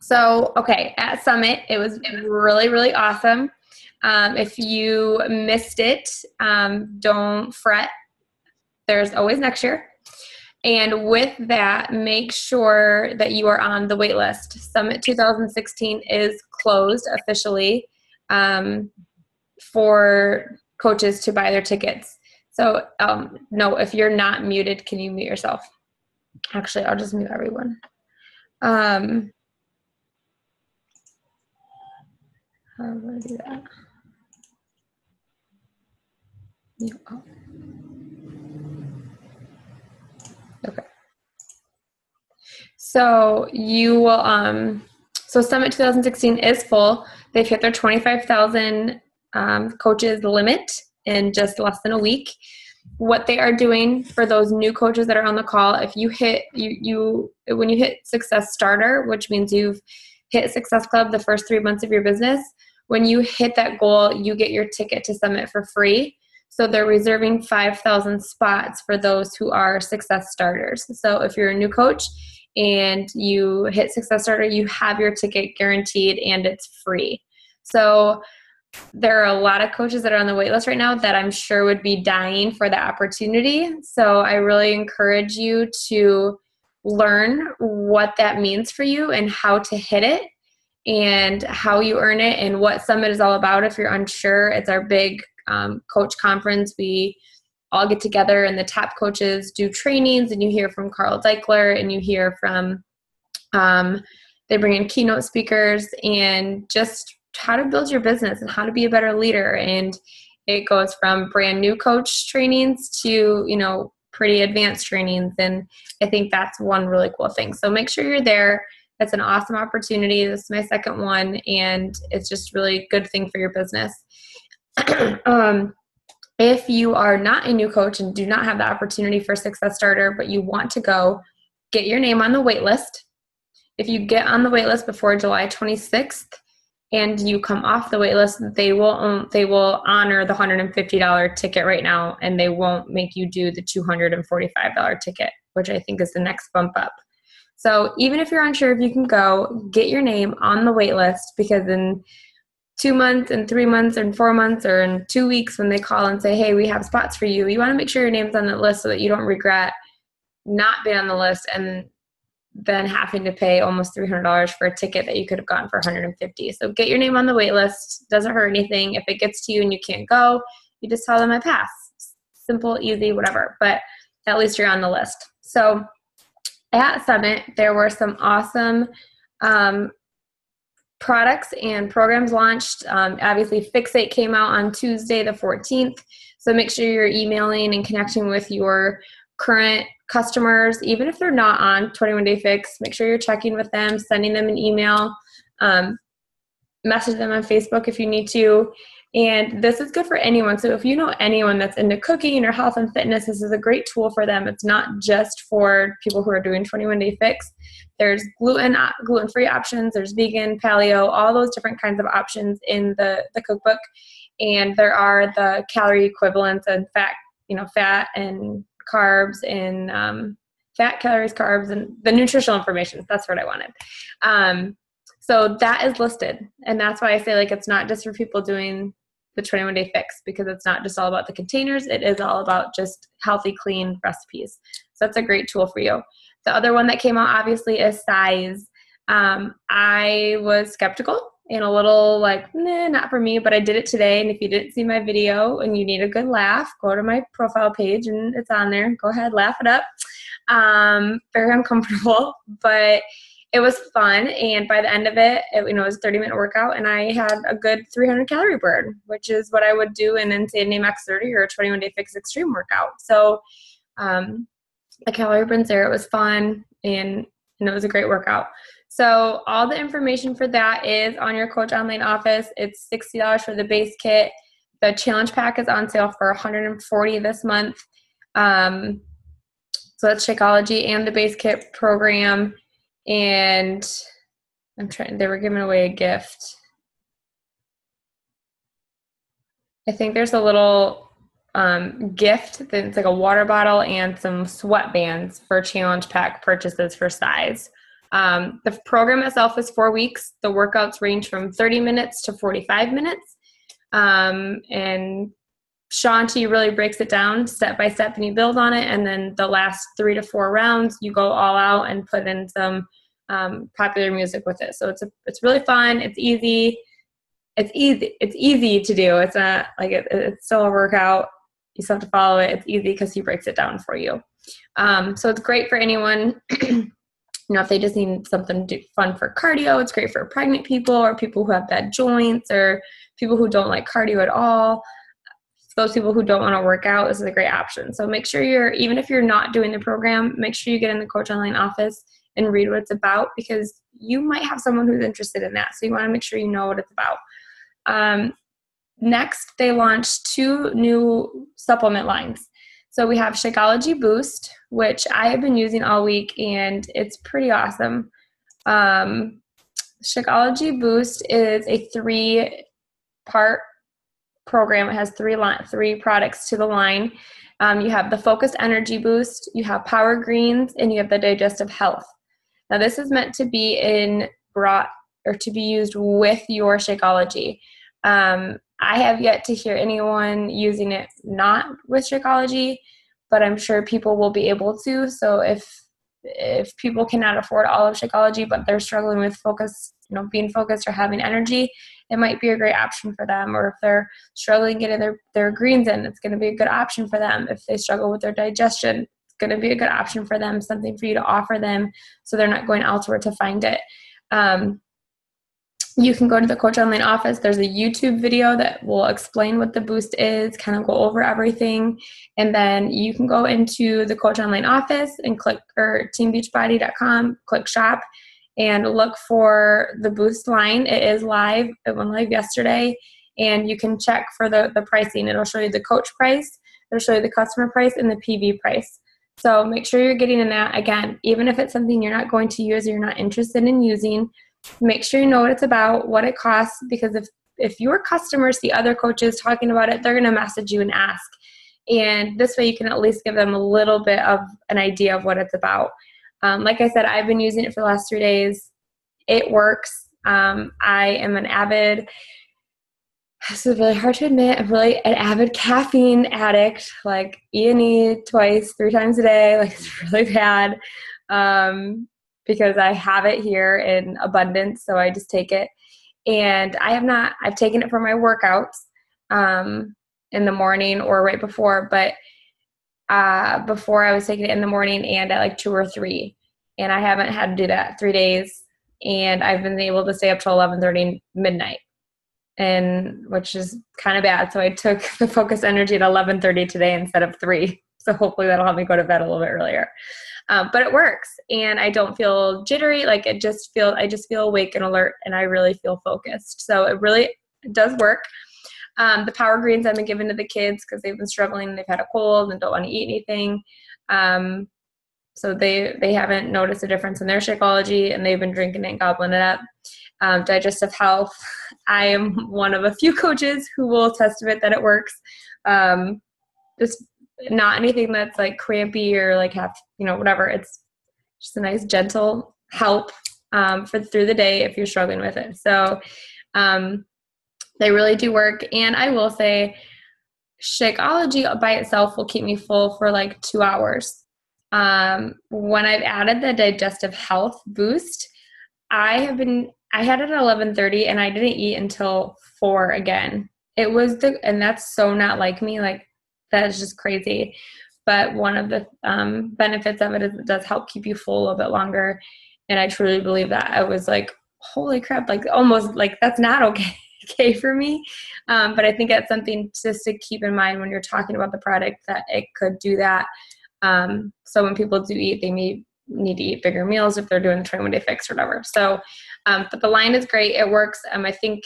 So, okay, at Summit, it was really, really awesome. If you missed it, don't fret. There's always next year. And with that, make sure that you are on the wait list. Summit 2016 is closed officially for coaches to buy their tickets. So, no, if you're not muted, can you mute yourself? Actually, I'll just mute everyone. How do I do that? Oh. Okay. So you will, so Summit 2016 is full. They've hit their 25,000 coaches limit in just less than a week. What they are doing for those new coaches that are on the call, if you hit, when you hit Success Starter, which means you've hit Success Club the first 3 months of your business, when you hit that goal, you get your ticket to Summit for free. So they're reserving 5,000 spots for those who are Success Starters. So if you're a new coach and you hit Success Starter, you have your ticket guaranteed and it's free. So there are a lot of coaches that are on the wait list right now that I'm sure would be dying for the opportunity. So I really encourage you to learn what that means for you and how to hit it and how you earn it and what Summit is all about. If you're unsure, it's our big coach conference. We all get together and the top coaches do trainings, and you hear from Carl Deichler and you hear from, they bring in keynote speakers and just how to build your business and how to be a better leader. And it goes from brand new coach trainings to, pretty advanced trainings. And I think that's one really cool thing. So make sure you're there. It's an awesome opportunity. This is my second one, and it's just really good thing for your business. If you are not a new coach and do not have the opportunity for Success Starter, but you want to go, get your name on the wait list. If you get on the wait list before July 26th and you come off the wait list, they will honor the $150 ticket right now, and they won't make you do the $245 ticket, which I think is the next bump up. So even if you're unsure if you can go, get your name on the wait list, because in 2 months and 3 months and 4 months or in 2 weeks when they call and say, hey, we have spots for you, you want to make sure your name's on the list so that you don't regret not being on the list and then having to pay almost $300 for a ticket that you could have gotten for $150. So get your name on the wait list. Doesn't hurt anything. If it gets to you and you can't go, you just tell them I pass. Simple, easy, whatever. But at least you're on the list. So at Summit, there were some awesome products and programs launched. Obviously, Fixate came out on Tuesday the 14th. So make sure you're emailing and connecting with your current customers, even if they're not on 21 Day Fix. Make sure you're checking with them, sending them an email, message them on Facebook if you need to. And this is good for anyone. So if you know anyone that's into cooking or health and fitness, this is a great tool for them. It's not just for people who are doing 21 Day Fix. There's gluten-free options. There's vegan, paleo, all those different kinds of options in the cookbook. And there are the calorie equivalents and fat and carbs and fat, calories, carbs, and the nutritional information. That's what I wanted. So that is listed. And that's why I say it's not just for people doing the 21 Day Fix, because it's not just all about the containers. It is all about just healthy, clean recipes. So that's a great tool for you. The other one that came out obviously is size. I was skeptical and a little nah, not for me, but I did it today. And if you didn't see my video and you need a good laugh, go to my profile page and it's on there. Go ahead, laugh it up. Very uncomfortable, but it was fun. And by the end of it, it was a 30-minute workout, and I had a good 300 calorie burn, which is what I would do in Insanity Max 30 or a 21 Day Fix Extreme workout. So the calorie burns there. It was fun, and it was a great workout. So all the information for that is on your Coach Online office. It's $60 for the base kit. The challenge pack is on sale for $140 this month. So that's Shakeology and the base kit program. And they were giving away a gift. I think there's a little gift that's like a water bottle and some sweatbands for challenge pack purchases for size. The program itself is 4 weeks. The workouts range from 30 minutes to 45 minutes. And Shanti really breaks it down step by step, and you build on it. And then the last 3 to 4 rounds, you go all out and put in some popular music with it. So it's really fun. It's easy. It's easy to do. It's not like it's still a workout. You still have to follow it. It's easy because he breaks it down for you. So it's great for anyone. If they just need something fun for cardio, it's great for pregnant people or people who have bad joints or people who don't like cardio at all. Those people who don't want to work out, this is a great option. So make sure even if you're not doing the program, make sure you get in the Coach Online office and read what it's about, because you might have someone who's interested in that. So you want to make sure you know what it's about. Next, they launched 2 new supplement lines. So we have Shakeology Boost, which I have been using all week, and it's pretty awesome. Shakeology Boost is a 3-part program. It has 3 products to the line. You have the Focused Energy Boost, you have Power Greens, and you have the Digestive Health. Now, this is meant to be to be used with your Shakeology. I have yet to hear anyone using it not with Shakeology, but I'm sure people will be able to. So if people cannot afford all of Shakeology, but they're struggling with being focused or having energy, it might be a great option for them. Or if they're struggling getting their greens in, it's going to be a good option for them. If they struggle with their digestion, it's going to be a good option for them, something for you to offer them so they're not going elsewhere to find it. You can go to the Coach Online office. There's a YouTube video that will explain what the boost is, kind of go over everything. And then you can go into the Coach Online office and click, or teambeachbody.com, click shop, and look for the boost line. It is live. It went live yesterday. And you can check for the pricing. It'll show you the coach price, it'll show you the customer price, and the PV price. So make sure you're getting in that. Again, even if it's something you're not going to use or you're not interested in using, make sure you know what it's about, what it costs, because if your customers see other coaches talking about it, they're going to message you and ask. And this way you can at least give them a little bit of an idea of what it's about. Like I said, I've been using it for the last 3 days. It works. I am an avid, this is really hard to admit, I'm really an avid caffeine addict, like E&E twice, 3 times a day. Like, it's really bad. Because I have it here in abundance, so I just take it. And I've taken it for my workouts in the morning or right before, but before I was taking it in the morning and at like 2 or 3. And I haven't had to do that 3 days, and I've been able to stay up till 11:30 midnight, which is kind of bad. So I took the Focus Energy at 11:30 today instead of 3. So hopefully that'll help me go to bed a little bit earlier. But it works, and I don't feel jittery. Like, I just feel awake and alert, and I really feel focused. So it does work. The Power Greens I've been giving to the kids because they've been struggling. They've had a cold and don't want to eat anything. So they haven't noticed a difference in their Shakeology, and they've been drinking it and gobbling it up. Digestive Health, I am one of a few coaches who will testament that it works. Just not anything that's like crampy or like whatever. It's just a nice gentle help through the day if you're struggling with it. So they really do work. And I will say Shakeology by itself will keep me full for like 2 hours. When I've added the Digestive Health Boost, I had it at 11:30 and I didn't eat until 4 again. And that's so not like me. Like, that is just crazy. But one of the benefits of it is it does help keep you full a little bit longer. And I truly believe that. I was like, holy crap, like almost like that's not okay for me. But I think that's something just to keep in mind when you're talking about the product, that it could do that. So when people do eat, they may need to eat bigger meals if they're doing the 21-day fix or whatever. So, but the line is great. It works. I think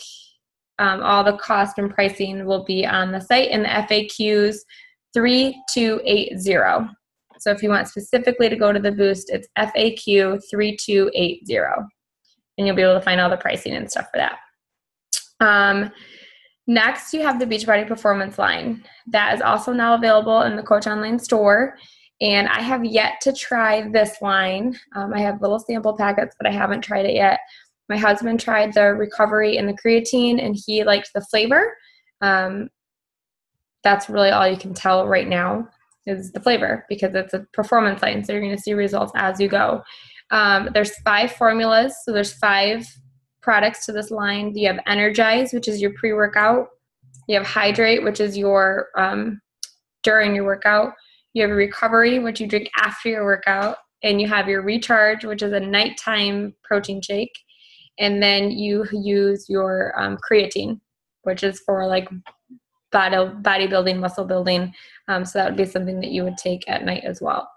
all the cost and pricing will be on the site in the FAQs 3280. So if you want specifically to go to the boost, it's FAQ 3280, and you'll be able to find all the pricing and stuff for that. Next, you have the Beachbody Performance line. That is also now available in the Coach Online store. And I have yet to try this line. I have little sample packets, but I haven't tried it yet. My husband tried the recovery and the creatine, and he liked the flavor. That's really all you can tell right now is the flavor, because it's a performance line, so you're going to see results as you go. There's 5 formulas, so there's 5 products to this line. You have Energize, which is your pre-workout. You have Hydrate, which is your during your workout. You have Recovery, which you drink after your workout. And you have your Recharge, which is a nighttime protein shake. And then you use your creatine, which is for like bodybuilding, muscle building. So that would be something that you would take at night as well.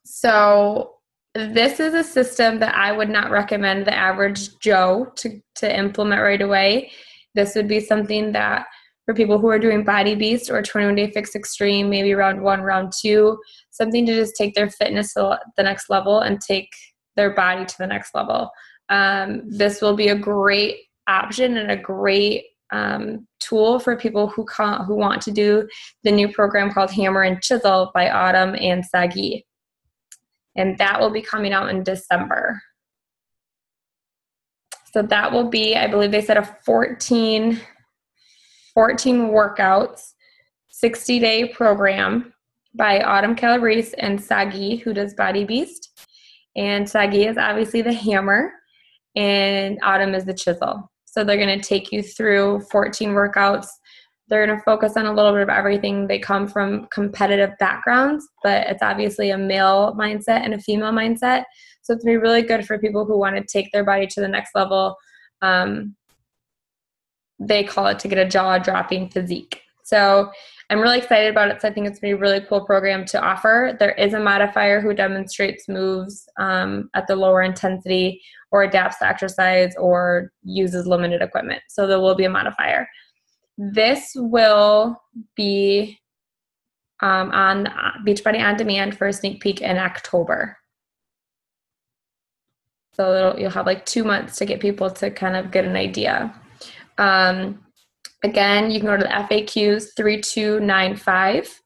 So this is a system that I would not recommend the average Joe to implement right away. This would be something that for people who are doing Body Beast or 21 Day Fix Extreme, maybe round 1, round 2, something to just take their fitness to the next level and take their body to the next level. This will be a great option and a great tool for people who want to do the new program called Hammer and Chisel by Autumn and Sagi. And that will be coming out in December. So that will be, I believe they said, a 14 workouts, 60-day program by Autumn Calabrese and Sagi, who does Body Beast. And Sagi is obviously the hammer, and Autumn is the chisel. So they're going to take you through 14 workouts. They're going to focus on a little bit of everything. They come from competitive backgrounds, but it's obviously a male mindset and a female mindset. So it's going to be really good for people who want to take their body to the next level. They call it to get a jaw-dropping physique. So I'm really excited about it. So I think it's going to be a really cool program to offer. There is a modifier who demonstrates moves at the lower intensity or adapts to exercise or uses limited equipment. So there will be a modifier. This will be on Beachbody On Demand for a sneak peek in October. So you'll have like 2 months to get people to kind of get an idea. Again, you can go to the FAQs 3295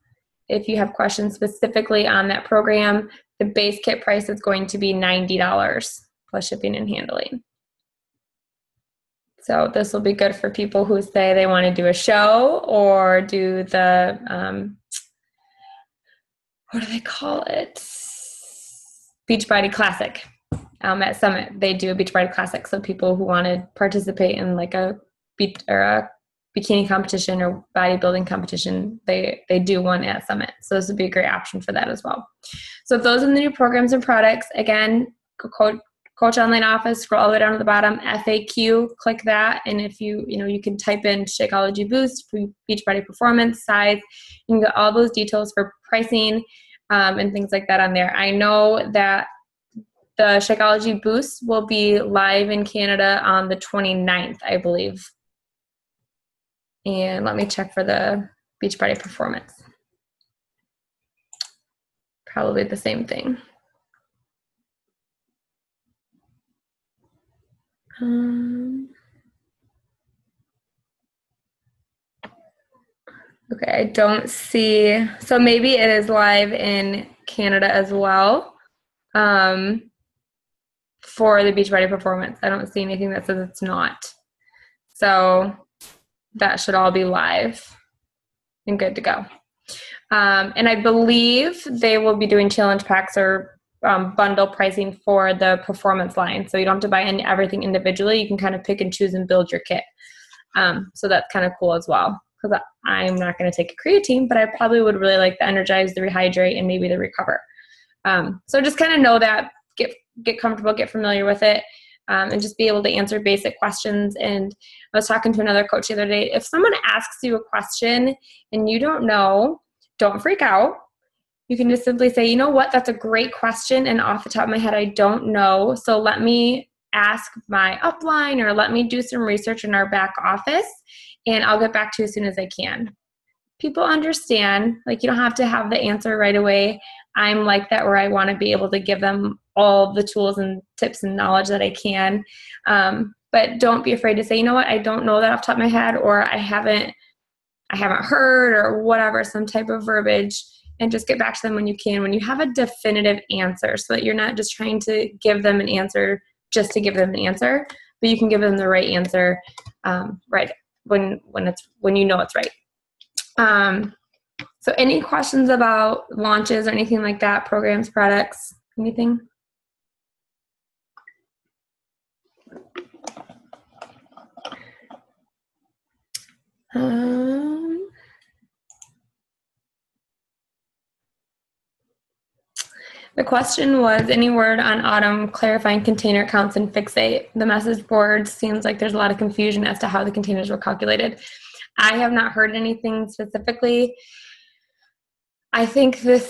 if you have questions specifically on that program. The base kit price is going to be $90 plus shipping and handling. So this will be good for people who say they want to do a show or do the, what do they call it? Beachbody Classic. At Summit, they do a Beachbody Classic. So people who want to participate in like a bikini competition or bodybuilding competition, they do one at Summit. So this would be a great option for that as well. So if those are the new programs and products, again, Coach Online Office, scroll all the way down to the bottom, FAQ, click that. And if you can type in Shakeology Boost, Beachbody Performance, size, you can get all those details for pricing and things like that on there. I know that the Shakeology Boost will be live in Canada on the 29th, I believe. And let me check for the Beachbody Performance. Probably the same thing. Okay, I don't see. So maybe it is live in Canada as well for the Beachbody Performance. I don't see anything that says it's not. So that should all be live and good to go. And I believe they will be doing challenge packs or bundle pricing for the performance line. So you don't have to buy everything individually. You can kind of pick and choose and build your kit. So that's kind of cool as well, because I'm not going to take a creatine, but I probably would really like the Energize, the Rehydrate, and maybe the Recover. So just kind of know that, get comfortable, get familiar with it, and just be able to answer basic questions. And I was talking to another coach the other day. If someone asks you a question and you don't know, don't freak out. You can just simply say, you know what, that's a great question, and off the top of my head, I don't know. So let me ask my upline or let me do some research in our back office, and I'll get back to you as soon as I can. People understand, like, you don't have to have the answer right away. I'm like that, where I want to be able to give them all the tools and tips and knowledge that I can. But don't be afraid to say, you know what, I don't know that off the top of my head, or I haven't I haven't heard, or whatever, some type of verbiage, and just get back to them when you can, when you have a definitive answer, so that you're not just trying to give them an answer just to give them an answer, but you can give them the right answer right when you know it's right. So any questions about launches or anything like that, programs, products, anything? The question was, any word on autumn clarifying container counts and fixate? The message board seems like there's a lot of confusion as to how the containers were calculated. I have not heard anything specifically. I think the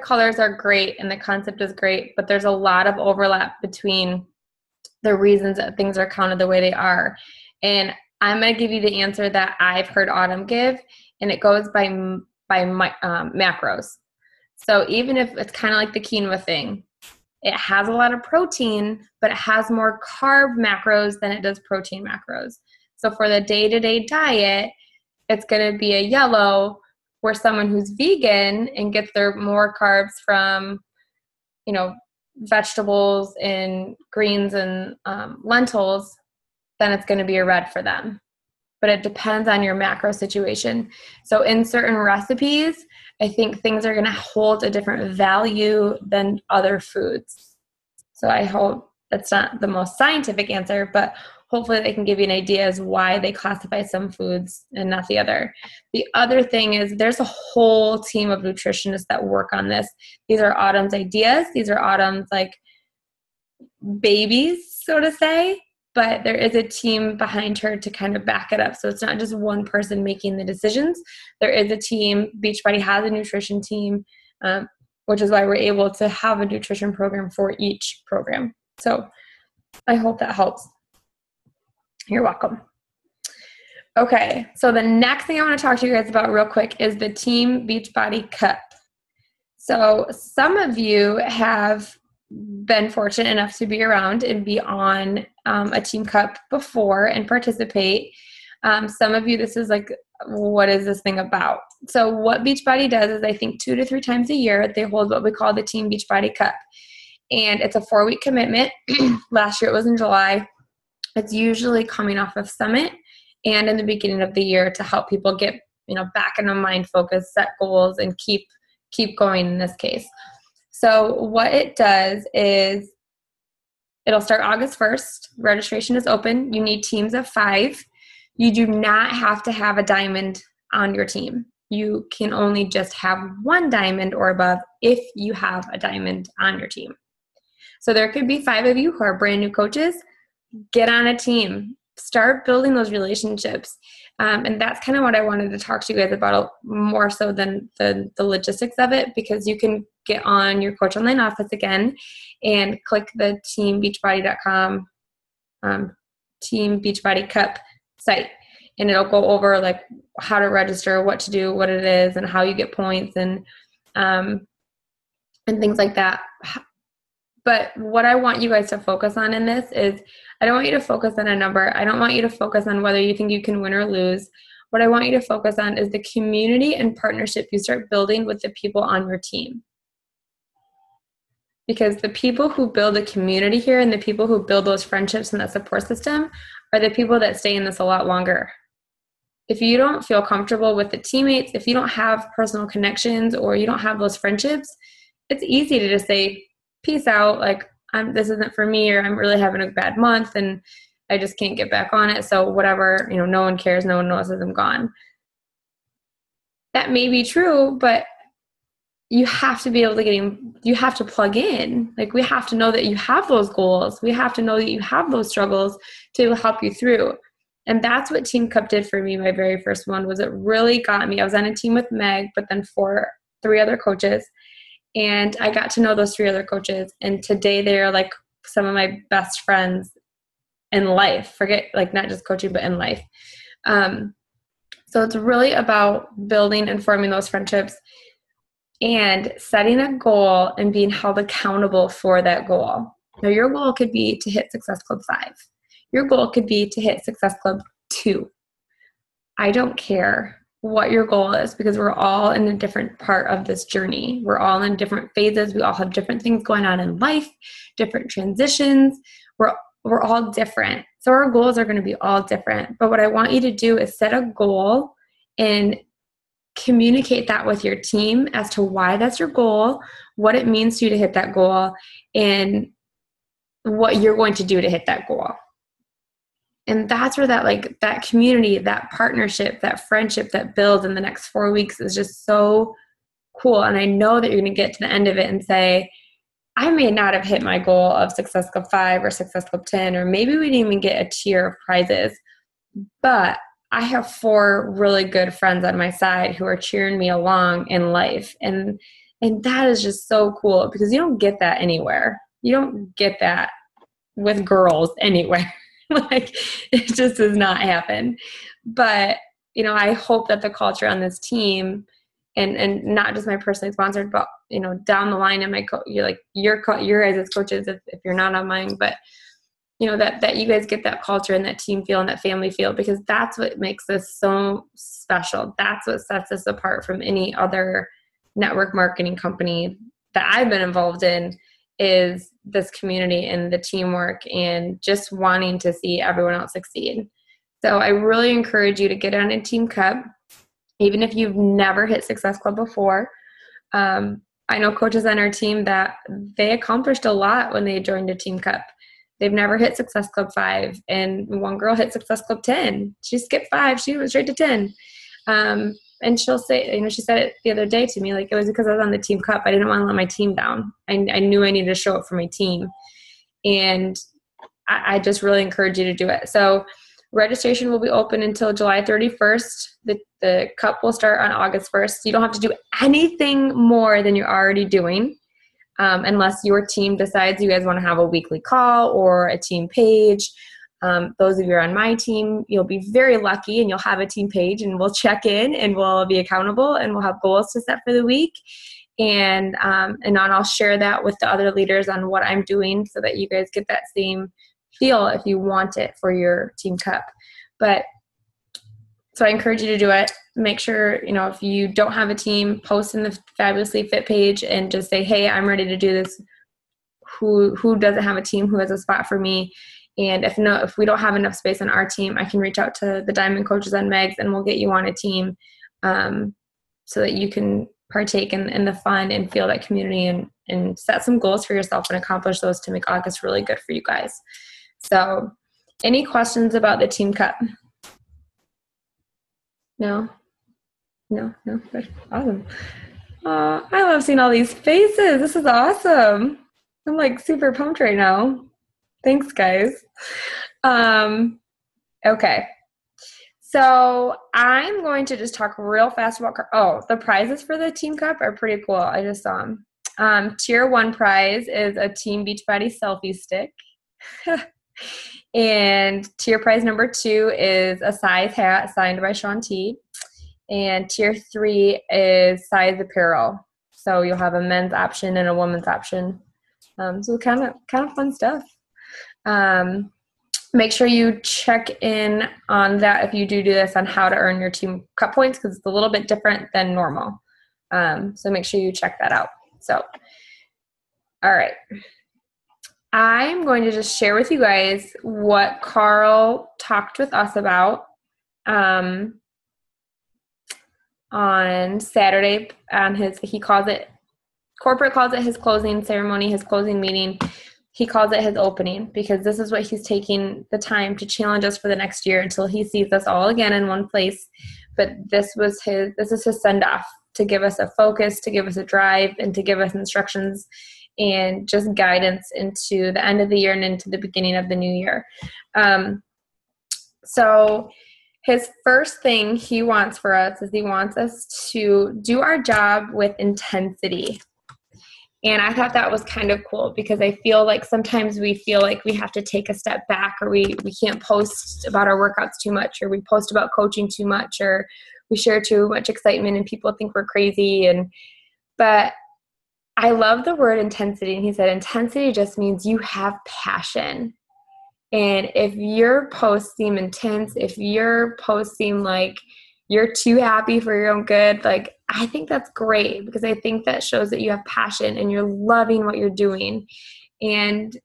colors are great and the concept is great, but there's a lot of overlap between the reasons that things are counted the way they are. And I'm going to give you the answer that I've heard Autumn give, and it goes by macros. So even if it's kind of like the quinoa thing, it has a lot of protein, but it has more carb macros than it does protein macros. So for the day-to-day diet, it's going to be a yellow, where someone who's vegan and gets their more carbs from, vegetables and greens and lentils, then it's going to be a red for them. But it depends on your macro situation. So in certain recipes, I think things are going to hold a different value than other foods. So I hope that's not the most scientific answer, but hopefully they can give you an idea as why they classify some foods and not the other. The other thing is there's a whole team of nutritionists that work on this. These are Autumn's ideas. These are Autumn's babies, so to say, but there is a team behind her to kind of back it up. So it's not just one person making the decisions. There is a team. Beachbody has a nutrition team, which is why we're able to have a nutrition program for each program. So I hope that helps. You're welcome. Okay, so the next thing I want to talk to you guys about real quick is the Team Beachbody Cup. So some of you have been fortunate enough to be around and be on a Team Cup before and participate. Some of you, this is what is this thing about? So what Beachbody does is I think 2 to 3 times a year, they hold what we call the Team Beachbody Cup. And it's a 4-week commitment. Last year it was in July. It's usually coming off of Summit and in the beginning of the year to help people get, back in a mind focus, set goals, and keep going in this case. So what it does is it'll start August 1st. Registration is open. You need teams of 5. You do not have to have a diamond on your team. You can only just have 1 diamond or above if you have a diamond on your team. So there could be 5 of you who are brand new coaches. Get on a team. Start building those relationships. And that's kind of what I wanted to talk to you guys about more so than the logistics of it, because you can get on your Coach Online Office again and click the teambeachbody.com Team Beachbody Cup site. And it'll go over how to register, what to do, what it is, and how you get points and things like that. But what I want you guys to focus on in this is I don't want you to focus on a number. I don't want you to focus on whether you think you can win or lose. What I want you to focus on is the community and partnership you start building with the people on your team. Because the people who build a community here and the people who build those friendships and that support system are the people that stay in this a lot longer. If you don't feel comfortable with the teammates, if you don't have personal connections or you don't have those friendships, it's easy to just say, peace out, this isn't for me, or I'm really having a bad month and I just can't get back on it. So whatever, no one cares, no one notices I'm gone. That may be true, but you have to be able to you have to plug in. We have to know that you have those goals. We have to know that you have those struggles to help you through. And that's what Team Cup did for me. My very first one was it really got me. I was on a team with Meg, but then 3 other coaches. And I got to know those 3 other coaches. And today they're some of my best friends in life. Forget not just coaching, but in life. So it's really about building and forming those friendships and setting a goal and being held accountable for that goal. Now, your goal could be to hit Success Club 5. Your goal could be to hit Success Club 2. I don't care what your goal is, because we're all in a different part of this journey. We're all in different phases. We all have different things going on in life, different transitions. We're all different. So our goals are going to be all different. But what I want you to do is set a goal and communicate that with your team as to why that's your goal, what it means to you to hit that goal, and what you're going to do to hit that goal. And that's where that community, that partnership, that friendship that builds in the next 4 weeks is just so cool. And I know that you're going to get to the end of it and say, I may not have hit my goal of Success Club 5 or Success Club 10, or maybe we didn't even get a tier of prizes, but I have 4 really good friends on my side who are cheering me along in life. And that is just so cool, because you don't get that anywhere. You don't get that with girls anywhere. Like, it just does not happen. But, I hope that the culture on this team, and not just my personally sponsored, but, down the line, and your guys' coaches, if you're not on mine, but, that you guys get that culture and that team feel and that family feel, because that's what makes this so special. That's what sets us apart from any other network marketing company that I've been involved in, is this community and the teamwork and just wanting to see everyone else succeed. So I really encourage you to get on a team cup, even if you've never hit Success Club before. I know coaches on our team that they accomplished a lot when they joined a team cup. They've never hit Success Club 5, and one girl hit Success Club 10. She skipped 5. She went straight to 10. And she'll say, she said it the other day to me, like, it was because I was on the team cup. I didn't want to let my team down. I knew I needed to show up for my team. And I just really encourage you to do it. So registration will be open until July 31st. The cup will start on August 1st. You don't have to do anything more than you're already doing, unless your team decides you guys want to have a weekly call or a team page. Those of you who are on my team, you'll be very lucky, and you'll have a team page, and we'll check in, and we'll be accountable, and we'll have goals to set for the week. And I'll share that with the other leaders on what I'm doing, so that you guys get that same feel if you want it for your team cup. But so I encourage you to do it. Make sure, if you don't have a team, post in the Fabulously Fit page and just say, hey, I'm ready to do this. Who doesn't have a team? Who has a spot for me? And if we don't have enough space on our team, I can reach out to the Diamond Coaches on Megs, and we'll get you on a team, so that you can partake in the fun and feel that community, and set some goals for yourself and accomplish those to make August really good for you guys. So any questions about the team cup? No? Good. Awesome. I love seeing all these faces. This is awesome. I'm like super pumped right now. Thanks, guys. Okay. So I'm going to just talk real fast about the prizes for the Team Cup are pretty cool. I just saw them. Tier 1 prize is a Team Beachbody selfie stick. And tier prize number 2 is a size hat signed by Shaun T. And tier 3 is size apparel. So you'll have a men's option and a woman's option. So kind of fun stuff. Make sure you check in on that if you do this, on how to earn your team cup points, because it's a little bit different than normal. So make sure you check that out. So, all right. I'm going to just share with you guys what Carl talked with us about on Saturday. Corporate calls it his closing ceremony, his closing meeting. He calls it his opening, because this is what he's taking the time to challenge us for the next year until he sees us all again in one place. But this is his send-off, to give us a focus, to give us a drive, and to give us instructions and just guidance into the end of the year and into the beginning of the new year. So his first thing he wants for us is he wants us to do our job with intensity. And I thought that was kind of cool, because I feel like sometimes we feel like we have to take a step back, or we can't post about our workouts too much, or we post about coaching too much, or we share too much excitement and people think we're crazy. But I love the word intensity. And he said, intensity just means you have passion. And if your posts seem intense, if your posts seem like you're too happy for your own good, like, I think that's great, because I think that shows that you have passion and you're loving what you're doing. And,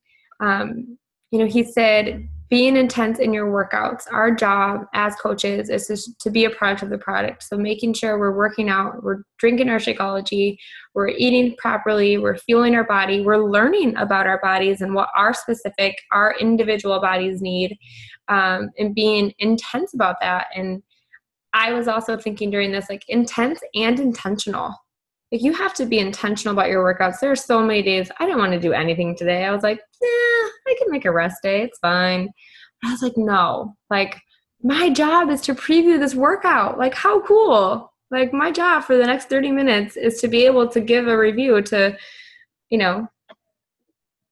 he said, being intense in your workouts, our job as coaches is to be a product of the product. So making sure we're working out, we're drinking our Shakeology, we're eating properly, we're fueling our body, we're learning about our bodies and what our individual bodies need, and being intense about that. And I was also thinking during this, like, intense and intentional. Like, you have to be intentional about your workouts. There are so many days I didn't want to do anything today. I was like, I can make a rest day. It's fine. But I was like, no, like, my job is to preview this workout. Like, how cool. Like, my job for the next 30 minutes is to be able to give a review to,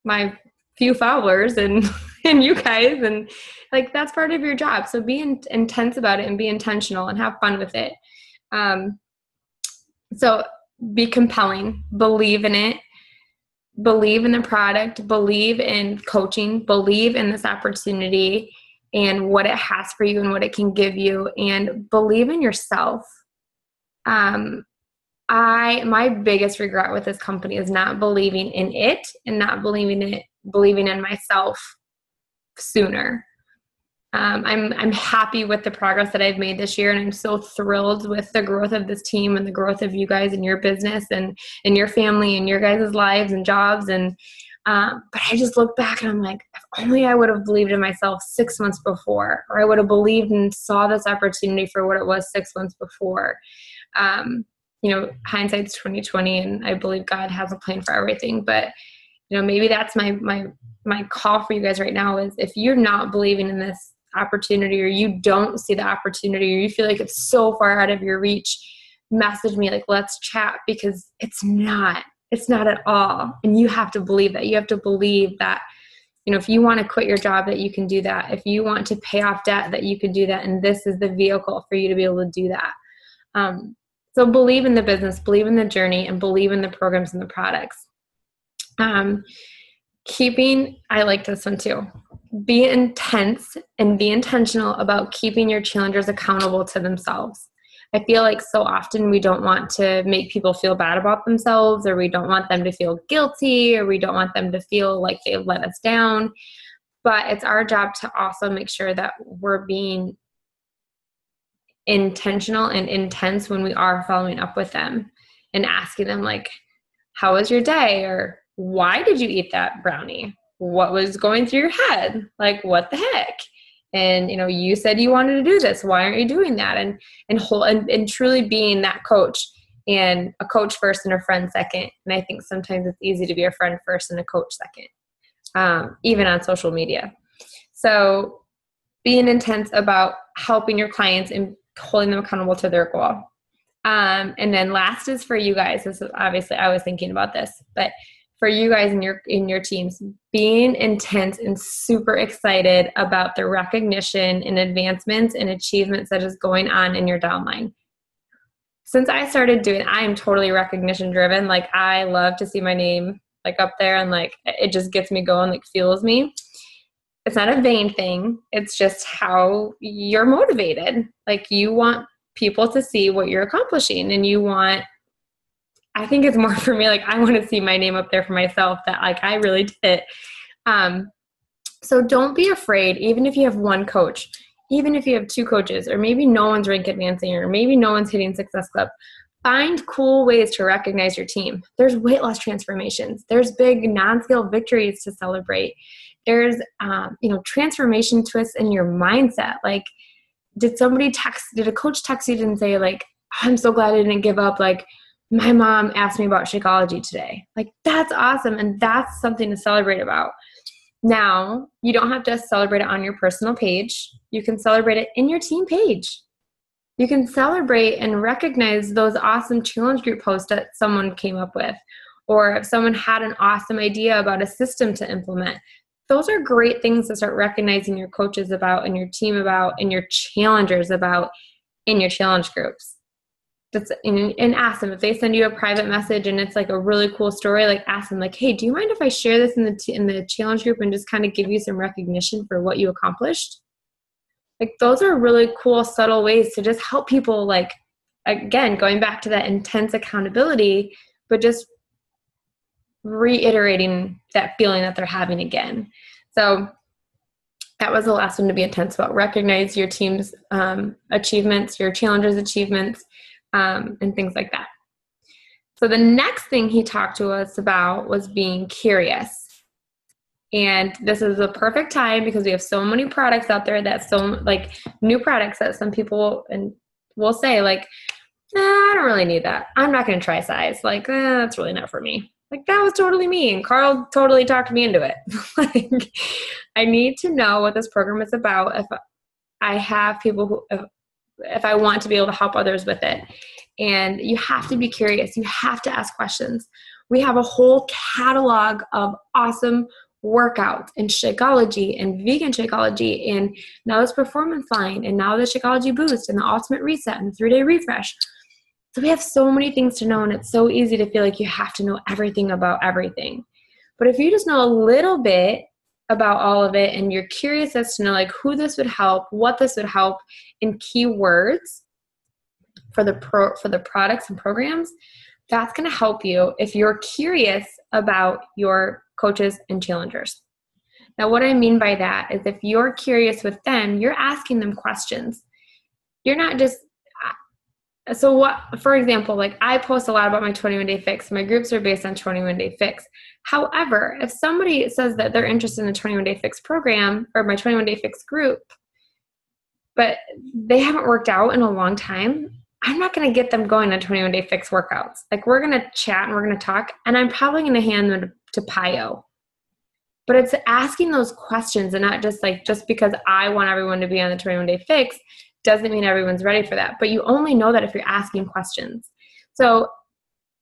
my few followers and you guys, and like, that's part of your job. So be intense about it and be intentional and have fun with it. So be compelling, believe in it, believe in the product, believe in coaching, believe in this opportunity and what it has for you and what it can give you, and believe in yourself. My biggest regret with this company is not believing in it and not believing in myself sooner. I'm happy with the progress that I've made this year, and I'm so thrilled with the growth of this team and the growth of you guys and your business and your family and your guys' lives and jobs. And but I just look back and I'm like, if only I would have believed in myself 6 months before, or I would have believed and saw this opportunity for what it was 6 months before. Hindsight's 2020, and I believe God has a plan for everything. But maybe that's my call for you guys right now is, if you're not believing in this opportunity, or you don't see the opportunity, or you feel like it's so far out of your reach, message me, like, let's chat, because it's not at all. And you have to believe that. You have to believe that, if you want to quit your job, that you can do that. If you want to pay off debt, that you can do that. And this is the vehicle for you to be able to do that. So believe in the business, believe in the journey, and believe in the programs and the products. I like this one too. Be intense and be intentional about keeping your challengers accountable to themselves. I feel like so often we don't want to make people feel bad about themselves, or we don't want them to feel guilty, or we don't want them to feel like they've let us down. But it's our job to also make sure that we're being intentional and intense when we are following up with them and asking them, like, how was your day? Or why did you eat that brownie? What was going through your head? Like, what the heck? And, you said you wanted to do this. Why aren't you doing that? And truly being that coach, and a coach first and a friend second. And I think sometimes it's easy to be a friend first and a coach second, even on social media. So being intense about helping your clients and holding them accountable to their goal. And then last is for you guys. This is obviously, I was thinking about this, but for you guys in your teams, being intense and super excited about the recognition and advancements and achievements that is going on in your downline. Since I started I am totally recognition driven. Like, I love to see my name like up there, and like, it just gets me going, like, fuels me. It's not a vain thing. It's just how you're motivated. Like, you want people to see what you're accomplishing, and I think it's more for me, like, I want to see my name up there for myself, that like, I really did it. So don't be afraid, even if you have one coach, even if you have two coaches, or maybe no one's rank advancing, or maybe no one's hitting Success Club. Find cool ways to recognize your team. There's weight loss transformations. There's big non-scale victories to celebrate. There's, transformation twists in your mindset. Like, did a coach text you and say, like, I'm so glad I didn't give up. Like, my mom asked me about Shakeology today. Like, that's awesome. And that's something to celebrate about. Now, you don't have to celebrate it on your personal page. You can celebrate it in your team page. You can celebrate and recognize those awesome challenge group posts that someone came up with, or if someone had an awesome idea about a system to implement. Those are great things to start recognizing your coaches about, and your team about, and your challengers about in your challenge groups. and ask them if they send you a private message and it's like a really cool story, like ask them like, hey, do you mind if I share this in the challenge group and just kind of give you some recognition for what you accomplished? Like those are really cool, subtle ways to just help people, like, again, going back to that intense accountability, but just reiterating that feeling that they're having again. So that was the last one to be intense about. Recognize your team's achievements, your challengers' achievements, and things like that. So the next thing he talked to us about was being curious. And this is the perfect time because we have so many products out there new products that some people will say like, I don't really need that. I'm not going to try size. Like, that's really not for me. Like that was totally me. And Carl totally talked me into it. Like, I need to know what this program is about if I have people if I want to be able to help others with it. And you have to be curious. You have to ask questions. We have a whole catalog of awesome workouts and Shakeology and vegan Shakeology and now this performance line and now the Shakeology boost and the ultimate reset and the 3-day refresh. So we have so many things to know, and it's so easy to feel like you have to know everything about everything. But if you just know a little bit about all of it and you're curious as to know like who this would help, what this would help in keywords for the products and programs, that's going to help you if you're curious about your coaches and challengers. Now, what I mean by that is if you're curious with them, you're asking them questions. You're not just, so what, for example, like I post a lot about my 21-day fix. My groups are based on 21-day fix. However, if somebody says that they're interested in the 21-day fix program or my 21-day fix group, but they haven't worked out in a long time, I'm not going to get them going on 21-day fix workouts. Like we're going to chat and we're going to talk, and I'm probably going to hand them to Pio. But it's asking those questions and not just like, just because I want everyone to be on the 21-day fix doesn't mean everyone's ready for that. But you only know that if you're asking questions. So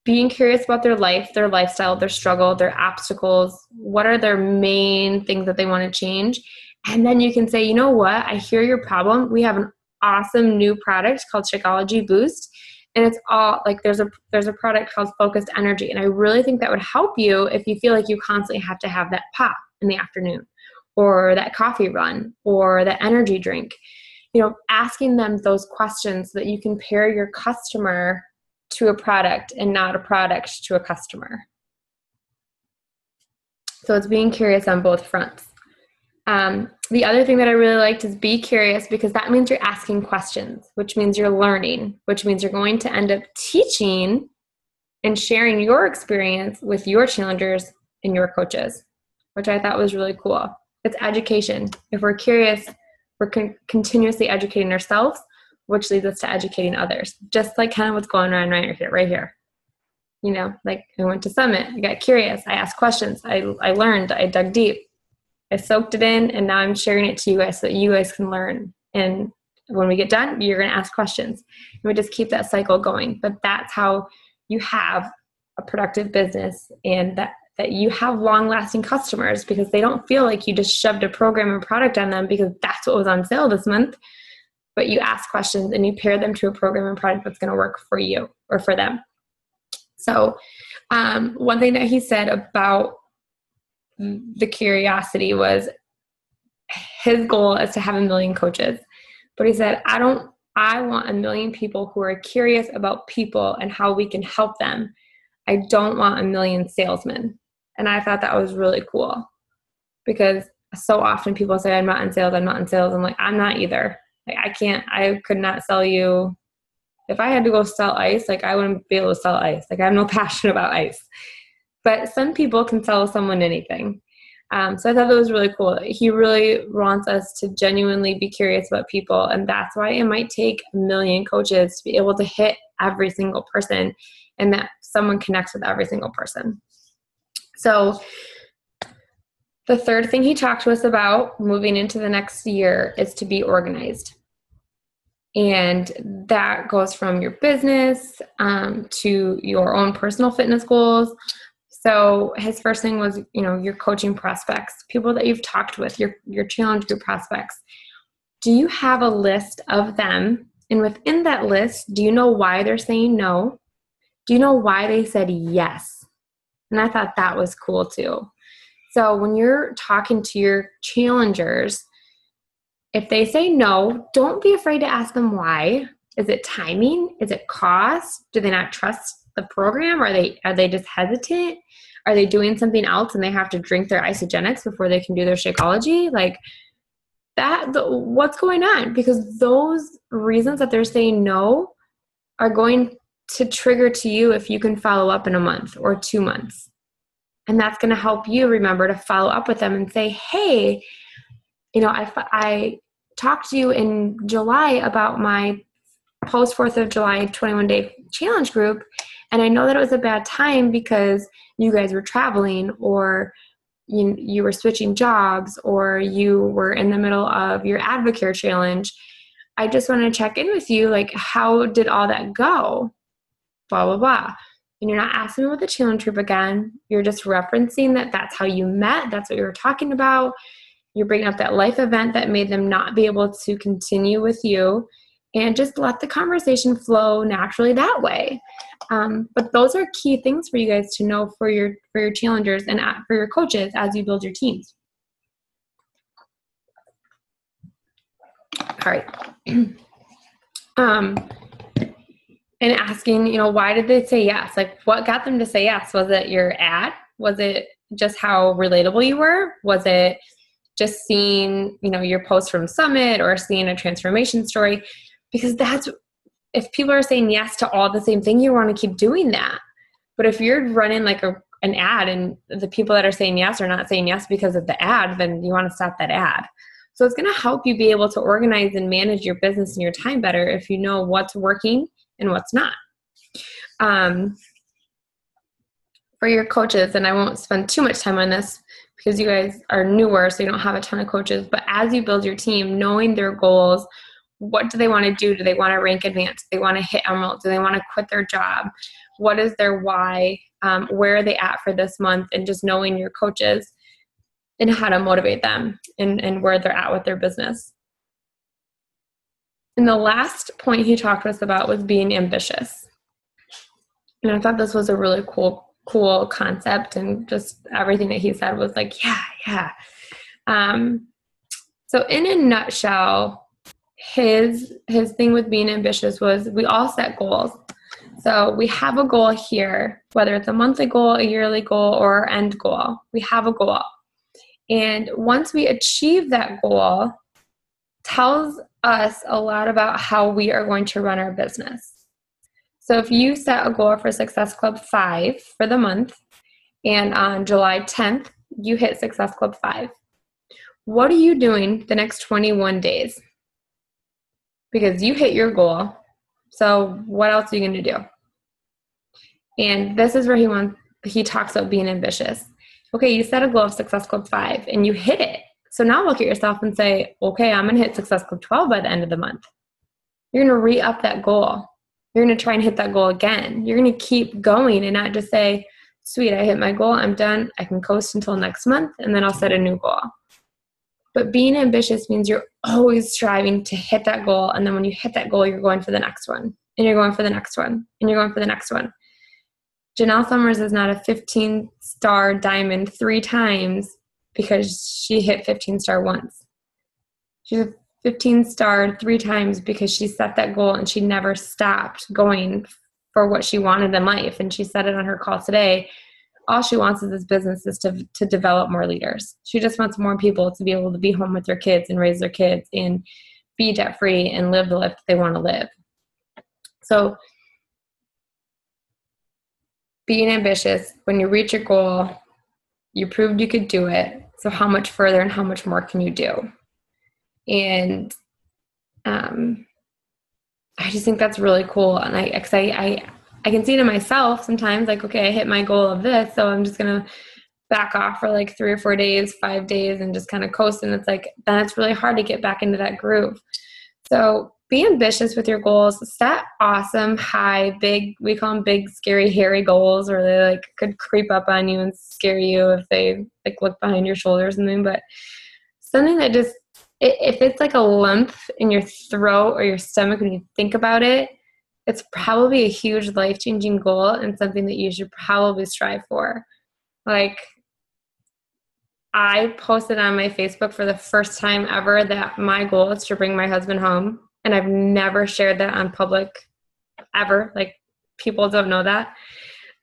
being curious about their life, their lifestyle, their struggle, their obstacles, what are their main things that they want to change? And then you can say, you know what? I hear your problem. We have an awesome new product called Shakeology Boost. And it's all like there's a product called Focused Energy. And I really think that would help you if you feel like you constantly have to have that pop in the afternoon or that coffee run or that energy drink. You know, asking them those questions so that you can pair your customer to a product and not a product to a customer. So it's being curious on both fronts. The other thing that I really liked is be curious, because that means you're asking questions, which means you're learning, which means you're going to end up teaching and sharing your experience with your challengers and your coaches, which I thought was really cool. It's education. If we're curious, we're continuously educating ourselves, which leads us to educating others, just like kind of what's going on right here. You know, like I went to Summit, I got curious, I asked questions, I learned, I dug deep. I soaked it in, and now I'm sharing it to you guys so that you guys can learn. And when we get done, you're going to ask questions. And we just keep that cycle going. But that's how you have a productive business, and that you have long-lasting customers, because they don't feel like you just shoved a program or product on them because that's what was on sale this month. But you ask questions and you pair them to a program and product that's going to work for you or for them. So one thing that he said about the curiosity was his goal is to have 1 million coaches. But he said, I want 1 million people who are curious about people and how we can help them. I don't want 1 million salesmen. And I thought that was really cool, because so often people say, I'm not in sales. I'm like, I'm not either. Like I could not sell you. If I had to go sell ice, like I wouldn't be able to sell ice. Like I have no passion about ice. But some people can sell someone anything. So I thought that was really cool. He really wants us to genuinely be curious about people. And that's why it might take 1 million coaches to be able to hit every single person, and that someone connects with every single person. So the third thing he talked to us about moving into the next year is to be organized. And that goes from your business to your own personal fitness goals. So his first thing was, your coaching prospects, people that you've talked with, your challenge group prospects. Do you have a list of them And within that list, do you know why they're saying no? Do you know why they said yes? And I thought that was cool too. So when you're talking to your challengers, if they say no, don't be afraid to ask them why. Is it timing? Is it cost? Do they not trust the program? Are they just hesitant? Are they doing something else and they have to drink their isogenics before they can do their Shakeology? Like that, what's going on? Because those reasons that they're saying no are going to trigger to you if you can follow up in a month or 2 months. And that's going to help you remember to follow up with them and say, hey, I talked to you in July about my post 4th of July 21-day challenge group. And I know that it was a bad time because you guys were traveling, or you were switching jobs, or you were in the middle of your Advocare challenge. I just want to check in with you. Like, how did all that go? Blah, blah, blah. And you're not asking about the challenge group again. You're just referencing that that's how you met. That's what you were talking about. You're bringing up that life event that made them not be able to continue with you, and just let the conversation flow naturally that way. But those are key things for you guys to know for your challengers and for your coaches as you build your teams. All right. And asking, why did they say yes? Like, what got them to say yes? Was it your ad? Was it just how relatable you were? Was it just seeing, your post from Summit or seeing a transformation story? Because if people are saying yes to all the same thing, you want to keep doing that. But if you're running like an ad and the people that are saying yes are not saying yes because of the ad, then you want to stop that ad. So it's going to help you be able to organize and manage your business and your time better if you know what's working and what's not. For your coaches, and I won't spend too much time on this because you guys are newer, so you don't have a ton of coaches, but as you build your team, knowing their goals, what do they want to do? Do they want to rank advanced? Do they want to hit Emerald? Do they want to quit their job? What is their why? Where are they at for this month? And just knowing your coaches and how to motivate them and where they're at with their business. And the last point he talked to us about was being ambitious. And I thought this was a really cool concept, and just everything that he said was like, yeah. So in a nutshell, his thing with being ambitious was we all set goals. So we have a goal here, whether it's a monthly goal, a yearly goal, or our end goal. We have a goal. And once we achieve that goal, tells us a lot about how we are going to run our business. So if you set a goal for Success Club 5 for the month, and on July 10th, you hit Success Club 5, what are you doing the next 21 days? Because you hit your goal. So what else are you going to do? And this is where he talks about being ambitious. Okay, you set a goal of Success Club 5 and you hit it. So now look at yourself and say, okay, I'm going to hit Success Club 12 by the end of the month. You're going to re-up that goal. You're going to try and hit that goal again. You're going to keep going and not just say, sweet, I hit my goal, I'm done. I can coast until next month, and then I'll set a new goal. But being ambitious means you're always striving to hit that goal. And then when you hit that goal, you're going for the next one, and you're going for the next one, and you're going for the next one. Janelle Summers is not a 15-star diamond 3 times because she hit 15-star once. She's a 15-star 3 times because she set that goal and she never stopped going for what she wanted in life. And she said it on her call today. All she wants is this business is to develop more leaders. She just wants more people to be able to be home with their kids and raise their kids and be debt-free and live the life that they want to live. So being ambitious, when you reach your goal, you proved you could do it. So how much further and how much more can you do? And I just think that's really cool. And I can see it in myself sometimes, like, okay, I hit my goal of this, so I'm just going to back off for like 3 or 4 days, 5 days, and just kind of coast. And it's like, then it's really hard to get back into that groove. So be ambitious with your goals. Set awesome, high, big, we call them big, scary, hairy goals, or they like could creep up on you and scare you if they like look behind your shoulder or something. But something that just if it's like a lump in your throat or your stomach when you think about it, it's probably a huge life-changing goal and something that you should probably strive for. Like, I posted on my Facebook for the first time ever that my goal is to bring my husband home. And I've never shared that on public ever. Like, people don't know that.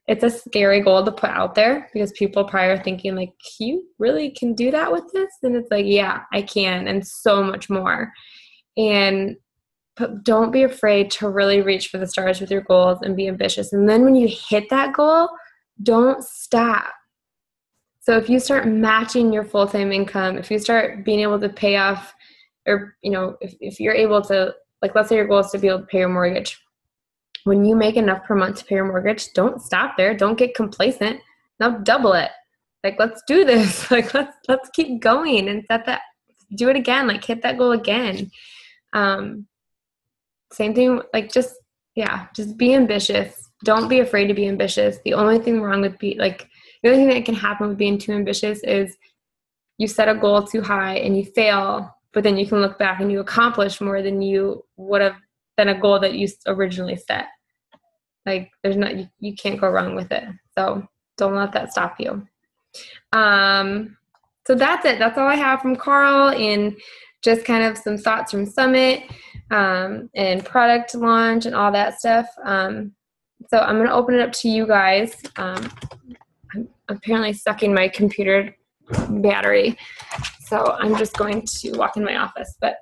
It's a scary goal to put out there because people probably are thinking like, you really can do that with this? And it's like, yeah, I can, and so much more. But don't be afraid to really reach for the stars with your goals and be ambitious. And then when you hit that goal, don't stop. So if you start matching your full-time income, if you start being able to pay off, or, if you're able to, like, let's say your goal is to be able to pay your mortgage. When you make enough per month to pay your mortgage, don't stop there. Don't get complacent. Now double it. Like, let's do this. Like, let's keep going and do it again. Like, hit that goal again. Same thing, like, just be ambitious. Don't be afraid to be ambitious. The only thing that can happen with being too ambitious is you set a goal too high and you fail, but then you can look back and you accomplish more than you would have than a goal that you originally set. Like, you can't go wrong with it. So don't let that stop you. So that's it. That's all I have from Carl, and just kind of some thoughts from Summit, and product launch and all that stuff. So I'm going to open it up to you guys. I'm apparently sucking my computer battery, so I'm just going to walk in my office. But